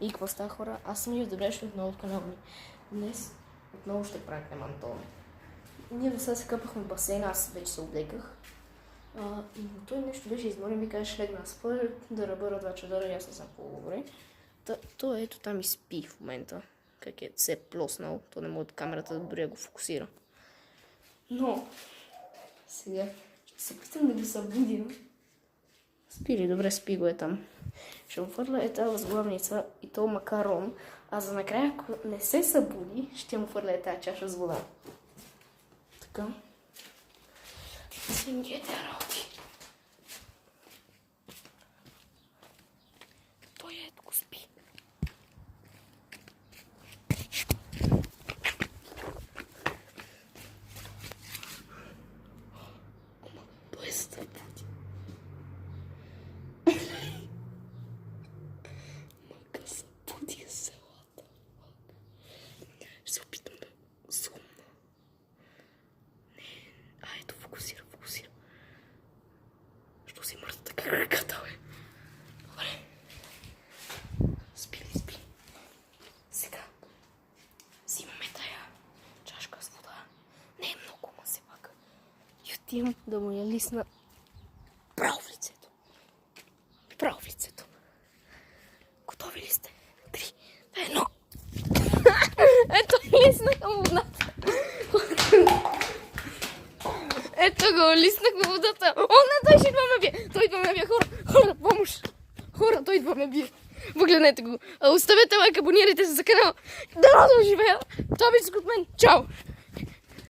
И какво става, хора? Аз съм и добре дошли отново от канала ми. Днес отново ще пранкнем Антон. Ние до сега се къпахме в басейна, аз вече се облеках. Но той нещо беше изморен, ми каже, ще легна на спър, да ръбъра 2 чадъра и аз не съм по-добре. Той ето там и спи в момента. Как е се плоснал, то не може камерата дори да го фокусира. Но сега ще се питам да го събудим. Спи ли? Добре, спи го е там. Ще му фърля тази възглавница и то макарон, а за накрая, ако не се събуди, ще му фърля тази чаша с вода. Така. Свингете работи. Той ето го спи. Той се събуди. Събуди селата. Ще се опитам да зумна. Не, ето фокусира. Що си мъртва така ръката, бе? Добре. Спи. Сега взимаме тая чашка с вода. Не е много, ма се пак. И отивам да му я лисна право в лицето. Готови ли сте? 3, 2, 1. Ето лиснах му водата. Ето го, лиснах му водата. О, не, той ще идва ме бие. Той идва ме бие, хора, помощ. Хора, той идва ме бие. Погледнете го. Оставете лайк, абонирайте се за канала. Дано да живея. Това беше от мен. Чао.